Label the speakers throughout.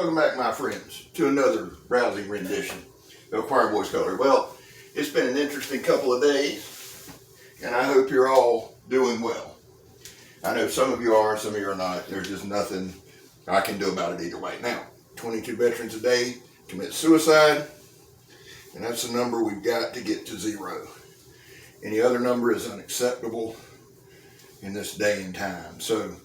Speaker 1: Welcome back, my friends, to another rousing rendition of Choir Boys Color. Well, it's been an interesting couple of days, and I hope you're all doing well. I know some of you are, some of you are not. There's just nothing I can do about it either way. Now, 22 veterans a day commit suicide, and that's a number we've got to get to 0. Any other number is unacceptable in this day and time. So,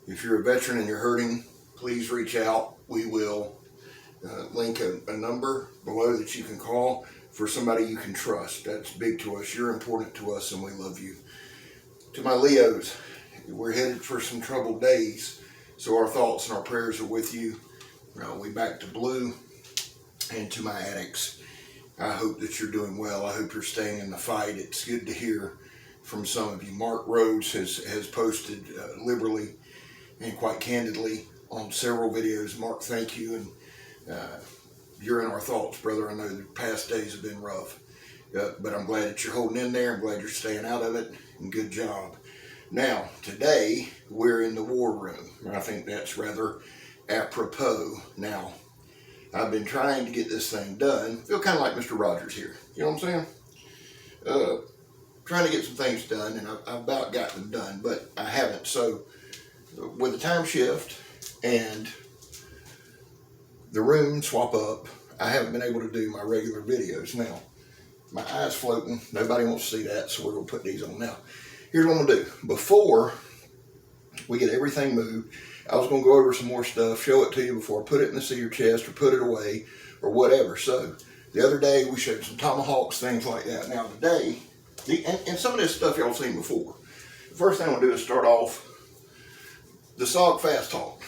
Speaker 1: if you're a veteran and you're hurting, please reach out. We will link a number below that you can call for somebody you can trust. That's big to us. You're important to us, and we love you. To my Leos, we're headed for some troubled days, so our thoughts and our prayers are with you. We back to blue. And to my addicts, I hope that you're doing well. I hope you're staying in the fight. It's good to hear from some of you. Mark Rhodes has posted liberally and quite candidly on several videos. Mark, thank you, and you're in our thoughts, brother. I know the past days have been rough, but I'm glad that you're holding in there. I'm glad you're staying out of it, and good job. Now, today, we're in the war room, and I think that's rather apropos. Now, I've been trying to get this thing done. I feel kind of like Mr. Rogers here. You know what I'm saying? Trying to get some things done, and I've about got them done, but I haven't. So, with the time shift and the room swap up, I haven't been able to do my regular videos. Now, my eye's floating. Nobody wants to see that, so we're going to put these on now. Here's what I'm going to do. Before we get everything moved, I was going to go over some more stuff, show it to you before I put it in the cedar chest or put it away or whatever. So, the other day we showed some tomahawks, things like that. Now, today, and some of this stuff y'all seen before. The first thing I'm going to do is start off the SOG Fast Talk.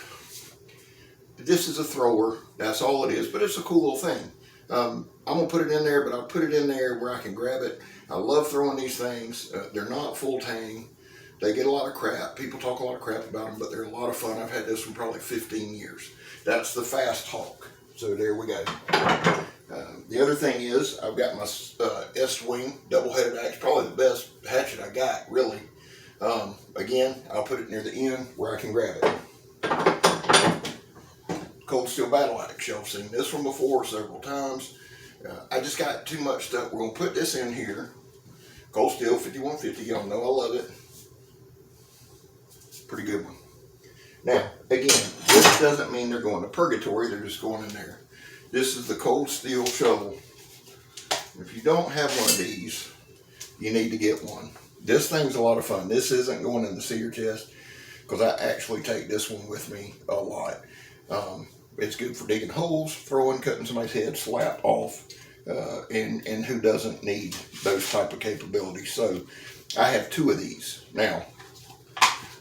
Speaker 1: This is a thrower. That's all it is, but it's a cool little thing. I'm going to put it in there, but I'll put it in there where I can grab it. I love throwing these things. They're not full tang. They get a lot of crap. People talk a lot of crap about them, but they're a lot of fun. I've had this one probably 15 years. That's the Fast Talk. So there we go. The other thing is I've got my S-Wing double-headed axe, probably the best hatchet I got, really. Again, I'll put it near the end where I can grab it. Cold Steel Battle Axe. Y'all seen this one before several times. I just got too much stuff. We're going to put this in here. Cold Steel 5150. Y'all know I love it. Pretty good one. Now, again, this doesn't mean they're going to purgatory. They're just going in there. This is the Cold Steel shovel. If you don't have one of these, you need to get one. This thing's a lot of fun. This isn't going in the cedar chest because I actually take this one with me a lot. It's good for digging holes, throwing, cutting somebody's head flat off, and who doesn't need those type of capabilities. So I have 2 of these. Now,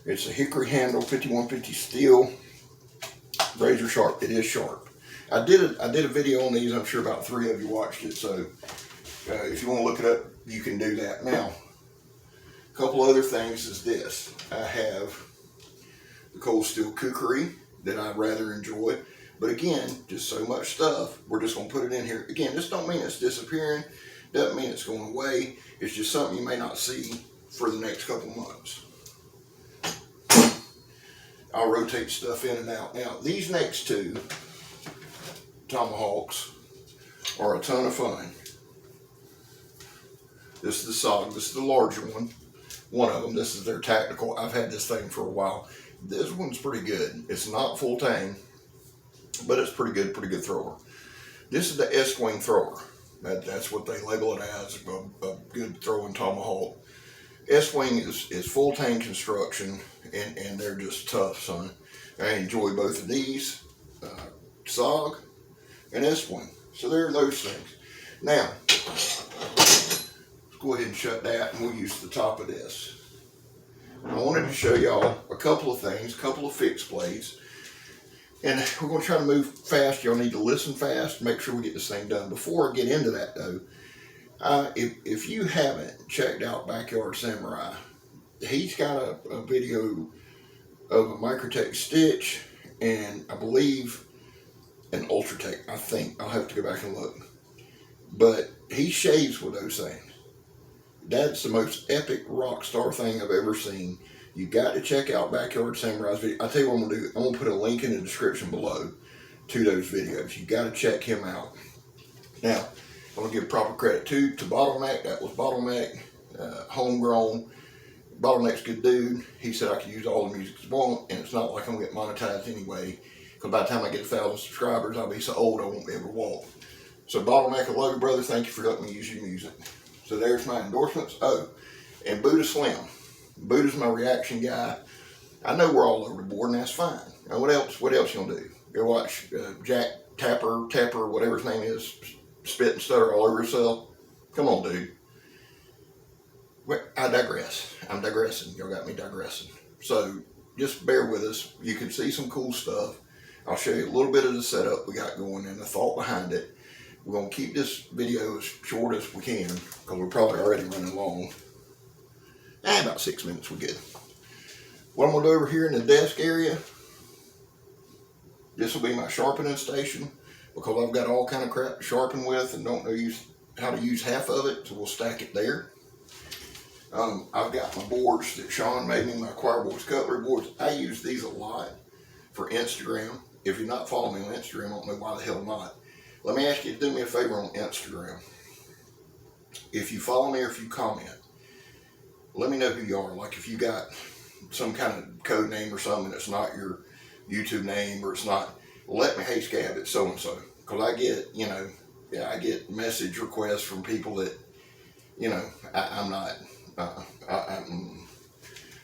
Speaker 1: it's a hickory handle, 5150 steel, razor sharp. It is sharp. I did a video on these. I'm sure about 3 of you watched it. So if you want to look it up, you can do that. Now, a couple other things is this. I have the Cold Steel Kukri that I rather enjoy. But again, just so much stuff. We're just going to put it in here. Again, this don't mean it's disappearing. Doesn't mean it's going away. It's just something you may not see for the next couple months. I'll rotate stuff in and out. Now, these next 2 tomahawks are a ton of fun. This is the SOG. This is the larger one. One of them. This is their tactical. I've had this thing for a while. This one's pretty good. It's not full tang, but it's pretty good thrower. This is the S-Wing thrower. That's what they label it as, a good throwing tomahawk. S-Wing is full tang construction, and they're just tough, son. I enjoy both of these, SOG and S-Wing. So there are those things. Now, let's go ahead and shut that, and we'll use the top of this. I wanted to show y'all a couple of things, a couple of fixed blades. And we're going to try to move fast. Y'all need to listen fast, make sure we get this thing done. Before I get into that, though, if you haven't checked out Backyard Samurai, he's got a video of a Microtech stitch and I believe an Ultratech, I think. I'll have to go back and look. But he shaves with those things. That's the most epic rock star thing I've ever seen. You got to check out Backyard Samurai's video. I'll tell you what I'm going to do. I'm going to put a link in the description below to those videos. You got to check him out. Now, I want to give proper credit to Bottleneck. That was Bottleneck, homegrown. Bottleneck's a good dude. He said I could use all the music I want, and it's not like I'm going to get monetized anyway, because by the time I get 1,000 subscribers, I'll be so old I won't be able to walk. So Bottleneck, I love you, brother. Thank you for letting me use your music. So there's my endorsements. Oh, and Buddha Slim. Buddha's my reaction guy. I know we're all over the board, and that's fine. Now, what else you gonna do? Go watch Jack Tapper, whatever his name is, spit and stutter all over himself? Come on, dude. I digress. I'm digressing. Y'all got me digressing. So just bear with us. You can see some cool stuff. I'll show you a little bit of the setup we got going and the thought behind it. We're going to keep this video as short as we can, because we're probably already running long. About 6 minutes, we're good. What I'm going to do over here in the desk area, this will be my sharpening station, because I've got all kind of crap to sharpen with and don't know how to use half of it, so we'll stack it there. I've got my boards that Sean made me, my Choir Boys cutlery boards. I use these a lot for Instagram. If you're not following me on Instagram, I don't know why the hell not. Let me ask you to do me a favor on Instagram. If you follow me or if you comment, let me know who you are. Like if you got some kind of code name or something that's not your YouTube name, or it's not, let me, hey Scab, it's so-and-so. Because I get, I get message requests from people that, I'm not,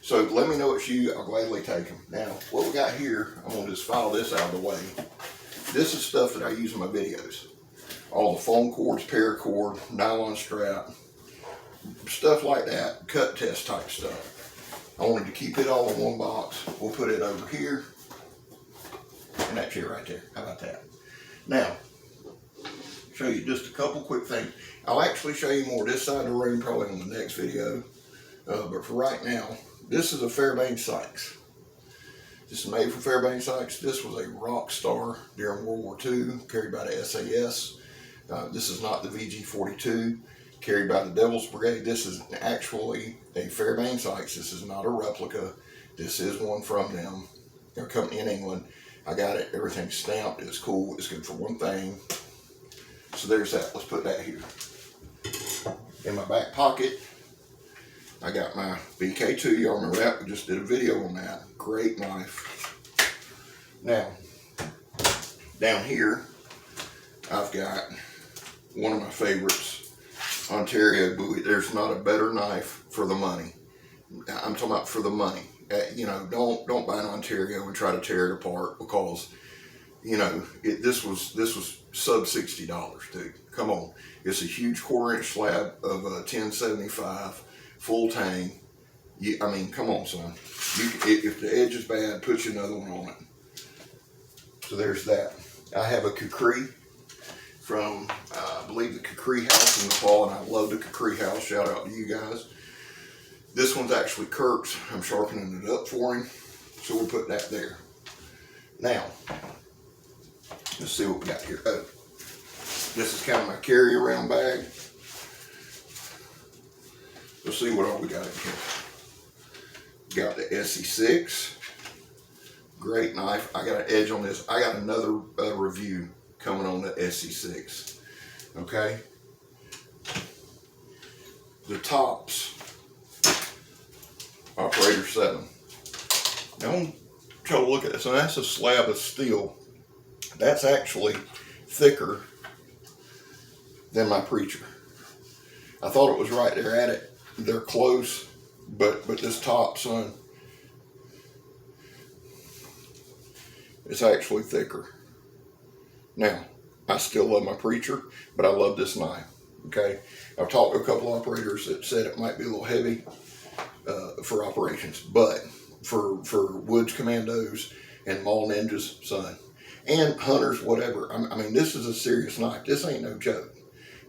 Speaker 1: so let me know it's you. I'll gladly take them. Now, what we got here, I'm going to just file this out of the way. This is stuff that I use in my videos. All the foam cords, paracord, nylon strap, stuff like that, cut test type stuff. I wanted to keep it all in one box. We'll put it over here, and that chair right there. How about that? Now, show you just a couple quick things. I'll actually show you more this side of the room probably in the next video. But for right now, this is a Fairbairn Sykes. This is made for Fairbairn Sykes. This was a rock star during World War II, carried by the SAS. This is not the VG-42, carried by the Devil's Brigade. This is actually a Fairbairn Sykes. This is not a replica. This is one from them. They're a company in England. I got it. Everything's stamped. It's cool. It's good for one thing. So there's that. Let's put that here. In my back pocket, I got my BK2. Y'all remember that? We just did a video on that. Great knife. Now, down here, I've got one of my favorites, Ontario Bowie. There's not a better knife for the money. I'm talking about for the money. Don't buy an Ontario and try to tear it apart, because this was sub $60, dude. Come on. It's a huge 1/4 inch slab of 1075 full tang. Come on, son. If the edge is bad, put you another one on it. So there's that. I have a Kukri from, I believe, the Kukri House in Nepal, and I love the Kukri House. Shout out to you guys. This one's actually Kirk's. I'm sharpening it up for him, so we'll put that there. Now, let's see what we got here. Oh, this is kind of my carry-around bag. Let's see what all we got in here. Got the SE6. Great knife. I got an edge on this. I got another review coming on the SE6. Okay. The tops. Operator 7. Now, try to look at this. And that's a slab of steel. That's actually thicker than my Preacher. I thought it was right there at it. They're close, but this top, son, it's actually thicker. Now, I still love my Preacher, but I love this knife. Okay, I've talked to a couple operators that said it might be a little heavy for operations, but for Woods Commandos and Mall Ninjas, son, and hunters, whatever. I mean, this is a serious knife. This ain't no joke.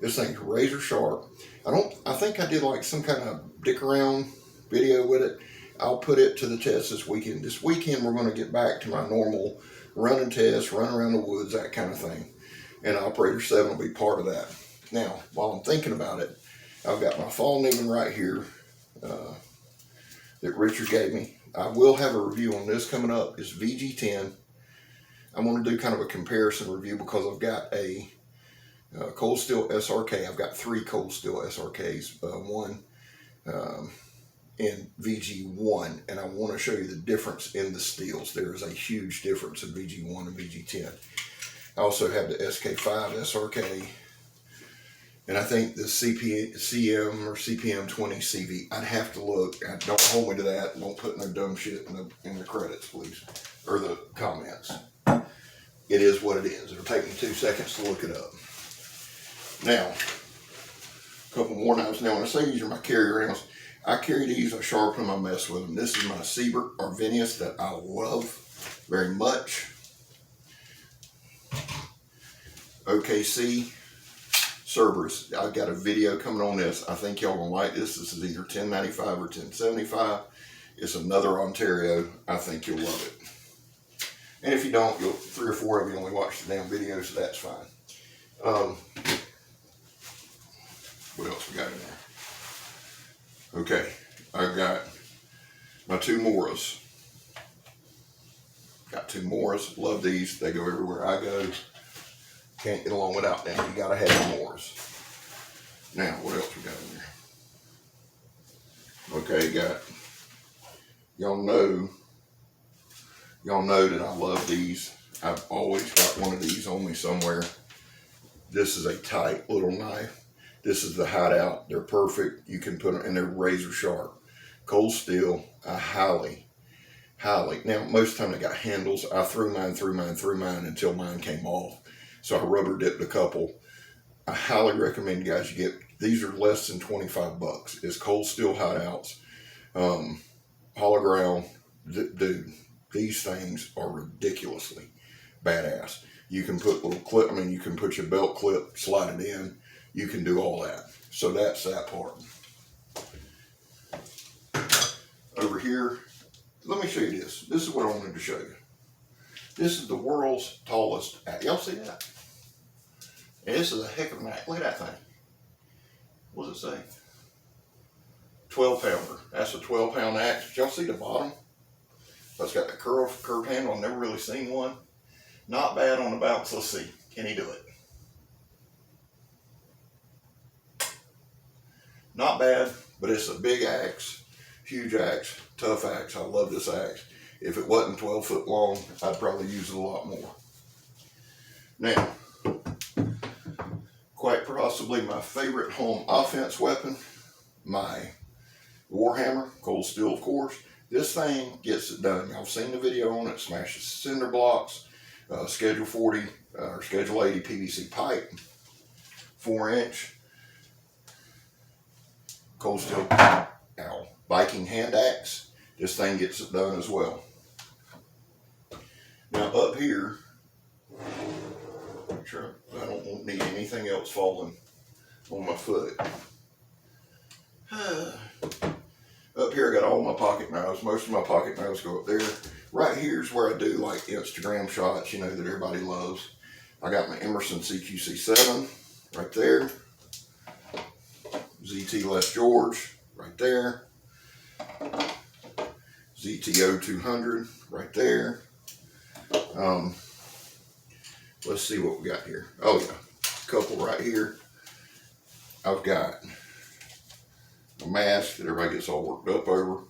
Speaker 1: This thing's razor sharp. I think I did like some kind of dick around video with it. I'll put it to the test this weekend. This weekend we're going to get back to my normal run and test, run around the woods, that kind of thing. And Operator 7 will be part of that. Now, while I'm thinking about it, I've got my Fall Newman right here that Richard gave me. I will have a review on this coming up. It's VG10. I'm going to do kind of a comparison review because I've got a Cold Steel SRK. I've got 3 Cold Steel SRKs, one in VG1, and I want to show you the difference in the steels. There is a huge difference in VG1 and VG10. I also have the SK5 SRK, and I think the CM or CPM 20 CV. I'd have to look. Don't hold me to that. Don't put no dumb shit in the credits, please, or the comments. It is what it is. It'll take me 2 seconds to look it up. Now, a couple more knives. Now, when I say these are my carry-arounds, I carry these, I sharpen them, I mess with them. This is my Siebert Arvinius that I love very much. OKC Cerberus. I've got a video coming on this. I think y'all gonna like this. This is either 1095 or 1075. It's another Ontario. I think you'll love it. And if you don't, 3 or 4 of you only watch the damn video, so that's fine. What else we got in there? Okay, I've got my 2 Moras. Got 2 Moras. Love these. They go everywhere I go. Can't get along without them. You gotta have Moras. Now, what else we got in there? Okay, got, y'all know that I love these. I've always got one of these on me somewhere. This is a tight little knife. This is the Hideout. They're perfect. You can put them, and they're razor sharp. Cold Steel, I highly. Now, most of the time they got handles. I threw mine until mine came off. So I rubber dipped a couple. I highly recommend you guys get, these are less than 25 bucks. It's Cold Steel Hideouts. Hollow ground. Dude, these things are ridiculously badass. You can put little clip, you can put your belt clip, slide it in. You can do all that. So that's that part. Over here, let me show you this. This is what I wanted to show you. This is the world's tallest axe. Y'all see that? And this is a heck of an axe. Look at that thing. What does it say? 12 pounder. That's a 12-pound axe. Y'all see the bottom? It's got the curved handle. I've never really seen one. Not bad on the bounce. Let's see. Can he do it? Not bad, but it's a big axe, huge axe, tough axe. I love this axe. If it wasn't 12 foot long, I'd probably use it a lot more. Now, quite possibly my favorite home offense weapon, my Warhammer, Cold Steel, of course. This thing gets it done. Y'all seen the video on it. Smashes cinder blocks, Schedule 40 or Schedule 80 PVC pipe, 4-inch. Cold Steel Viking hand axe. This thing gets it done as well. Now up here, make sure I don't need anything else falling on my foot. Up here I got all my pocket knives. Most of my pocket knives go up there. Right here is where I do like Instagram shots, that everybody loves. I got my Emerson CQC7 right there. ZT Les George right there. ZTO 200 right there. Let's see what we got here. Oh yeah, a couple right here. I've got a mask that everybody gets all worked up over.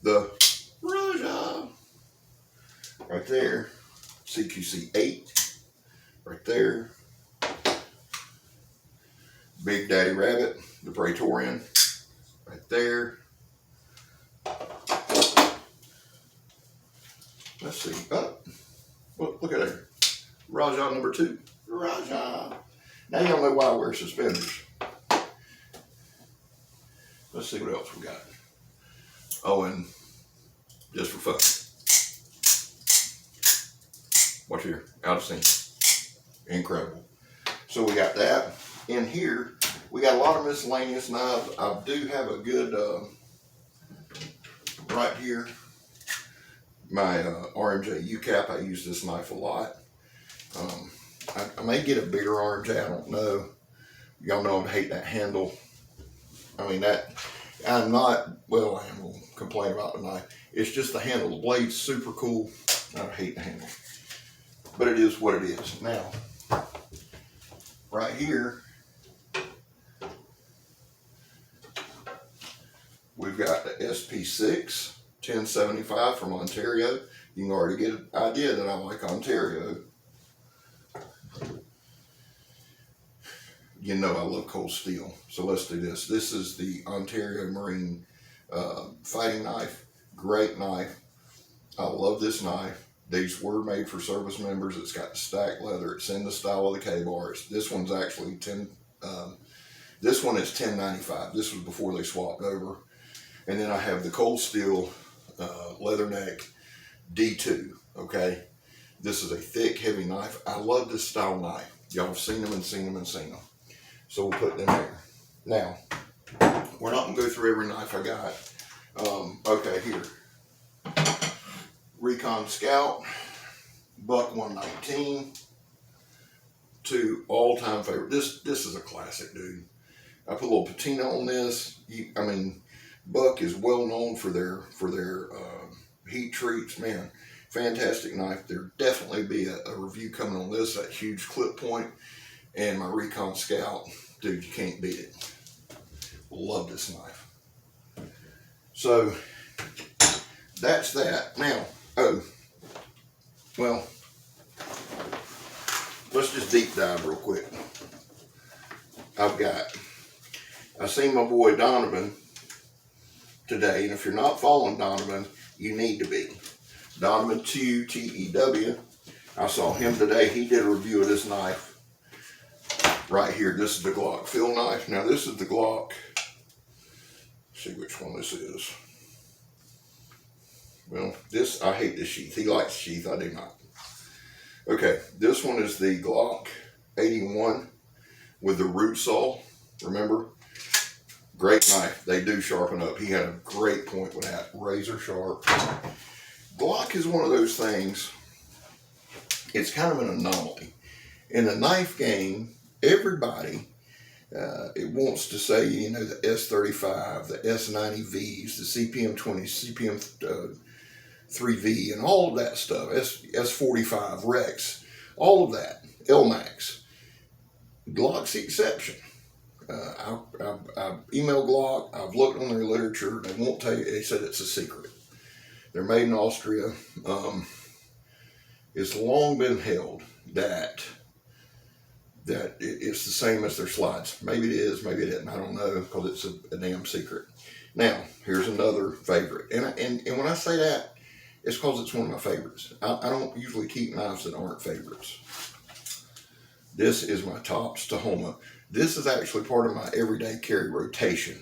Speaker 1: The Raja right there. CQC 8 right there. Big Daddy Rabbit, the Praetorian, right there. Let's see. Oh, look at there. Raja number 2. Raja. Now y'all know why I wear suspenders. Let's see what else we got. Oh, and just for fun. Watch here. Out of sync. Incredible. So we got that. In here, we got a lot of miscellaneous knives. I do have a good, right here, my RMJ U-cap. I use this knife a lot. I may get a bigger RMJ, I don't know. Y'all know I hate that handle. I'm not, well, I am going to complain about the knife. It's just the handle. The blade's super cool. I hate the handle. but it is what it is. Now, right here, we've got the SP6 1075 from Ontario. You can already get an idea that I like Ontario. You know I love cold steel, so let's do this. This is the Ontario Marine fighting knife. Great knife. I love this knife. These were made for service members. It's got the stacked leather. It's in the style of the K-bar. This one's actually this one is 1095. This was before they swapped over. And then I have the cold steel leather neck D2. Okay, this is a thick, heavy knife. I love this style knife. Y'all have seen them and seen them and seen them. So we'll put them there. Now, we're not gonna go through every knife I got. Okay, here. Recon Scout, Buck 119, to all-time favorite. This is a classic, dude. I put a little patina on this. I mean, Buck is well known for their heat treats. Man, fantastic knife. There'll definitely be a review coming on this. That huge clip point and my Recon Scout, dude, you can't beat it. Love this knife. So that's that. Now, well, let's just deep dive real quick. I seen my boy Donovan today, and if you're not following Donovan, you need to be. Donovan TUTEW. I saw him today. He did a review of this knife right here. This is the Glock field knife. Now this is the Glock. Let's see which one this is. Well, this, I hate this sheath. He likes sheath, I do not. Okay, this one is the Glock 81 with the root saw. Remember? Great knife. They do sharpen up. He had a great point with that. Razor sharp. Glock is one of those things, it's kind of an anomaly. In the knife game, everybody it wants to say, you know, the S35, the S90Vs, the CPM20, CPM 3V, and all of that stuff, S45, Rex, all of that, LMAX. Glock's the exception. I've emailed Glock, I've looked on their literature, they won't tell you, they said it's a secret. They're made in Austria. It's long been held that it's the same as their slides. Maybe it is, maybe it isn't, I don't know, because it's a damn secret. Now, here's another favorite. And when I say that, it's because it's one of my favorites. I don't usually keep knives that aren't favorites. This is my Tops Tahoma. This is actually part of my everyday carry rotation.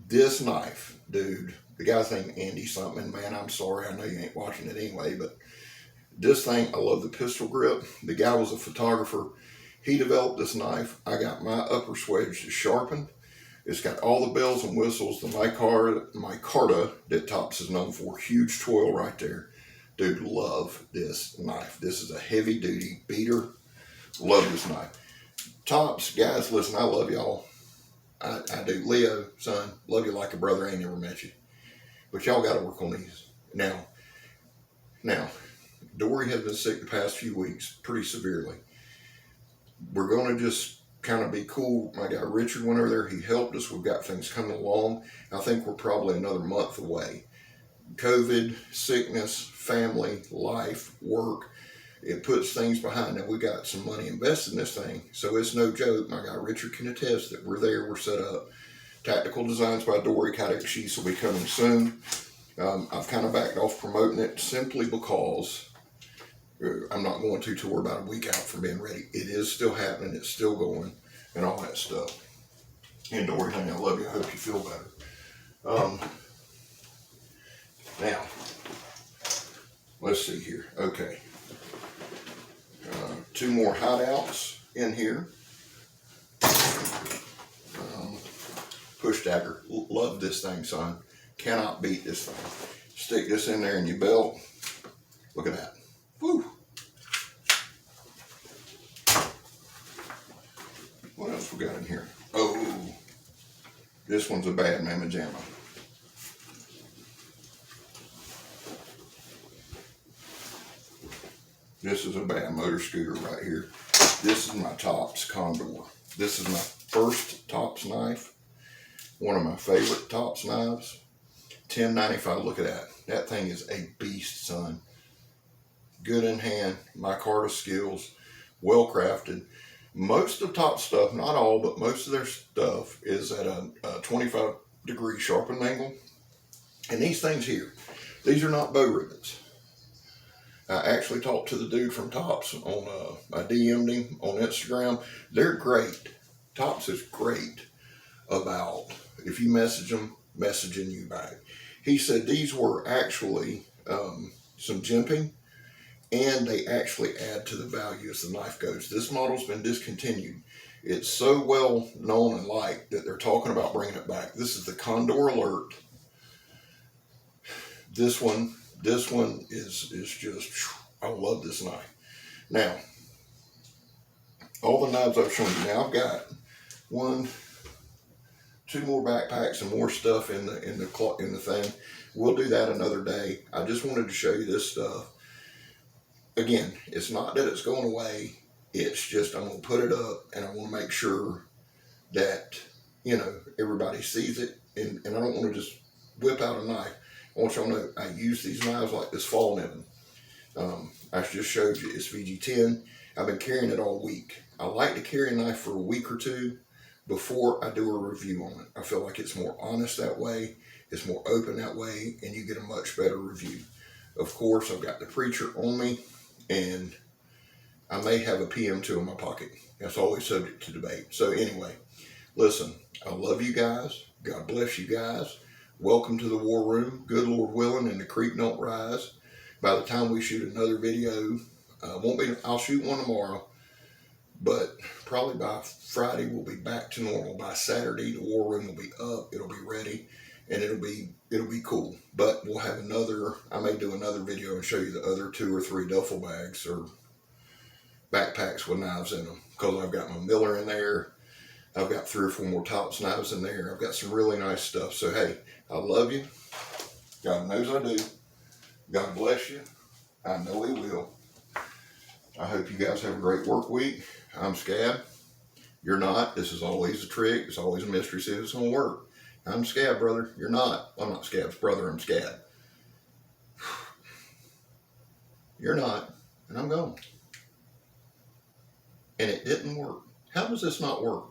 Speaker 1: This knife, dude, the guy's named Andy something. Man, I'm sorry, I know you ain't watching it anyway, but this thing, I love the pistol grip. The guy was a photographer. He developed this knife. I got my upper swedge sharpened. It's got all the bells and whistles, the micarta that Tops is known for. Huge toil right there. Dude, love this knife. This is a heavy duty beater. Love this knife. Tops, guys, listen, I love y'all. I do. Leo, son, love you like a brother. I ain't never met you. But y'all got to work on these. Now, Dory has been sick the past few weeks, pretty severely. We're going to just kind of be cool. My guy Richard went over there. He helped us. We've got things coming along. I think we're probably another month away. COVID, sickness, family, life, work, it puts things behind it. We got some money invested in this thing. So it's no joke. My guy Richard can attest that we're there. We're set up. Tactical Designs by Dory Kydex sheets will be coming soon. I've kind of backed off promoting it simply because I'm not going to we're about a week out from being ready. It is still happening. It's still going and all that stuff. And Dory, honey, I love you. I hope you feel better. Now, let's see here. Okay. 2 more hideouts in here. Push dagger. Love this thing, son. Cannot beat this thing. Stick this in there in your belt. Look at that. Woo. What else we got in here? Oh, this one's a bad mamma jamma. This is a bad motor scooter right here. This is my Tops Condor. This is my first Tops knife. One of my favorite Tops knives. $10.95. Look at that. That thing is a beast, son. Good in hand. Micarta skills. Well crafted. Most of Tops stuff, not all, but most of their stuff is at a 25-degree sharpened angle. And these things here, these are not bow ribbons. I actually talked to the dude from Tops on, I DM'd him on Instagram. They're great. Tops is great about, if you message them, messaging you back. He said these were actually some jimping, and they actually add to the value as the knife goes. This model's been discontinued. It's so well known and liked that they're talking about bringing it back. This is the Condor Alert. This one is just, I love this knife. Now, all the knives I've shown you, now I've got two more backpacks and more stuff in the thing. We'll do that another day. I just wanted to show you this stuff. Again, it's not that it's going away. It's just I'm going to put it up, and I want to make sure that, you know, everybody sees it. And I don't want to just whip out a knife. I want y'all to know I use these knives like this fall nibbin. I just showed you it's VG10. I've been carrying it all week. I like to carry a knife for a week or two before I do a review on it. I feel like it's more honest that way. It's more open that way, and you get a much better review. Of course, I've got the Preacher on me, and I may have a PM2 in my pocket. That's always subject to debate. So anyway, listen, I love you guys. God bless you guys. Welcome to the war room. Good Lord willing, and the creek don't rise. By the time we shoot another video, I'll shoot one tomorrow, but probably by Friday we'll be back to normal. By Saturday, the war room will be up. It'll be ready, and it'll be cool. But we'll have I may do another video and show you the other 2 or 3 duffel bags or backpacks with knives in them, because I've got my Miller in there. I've got 3 or 4 more Tops knives in there. I've got some really nice stuff. So hey, I love you. God knows I do. God bless you. I know He will. I hope you guys have a great work week. I'm Scab. You're not. This is always a trick. It's always a mystery. See if it's going to work. I'm Scab, brother. You're not. I'm not Scab's brother. I'm Scab. You're not. And I'm gone. And it didn't work. How does this not work?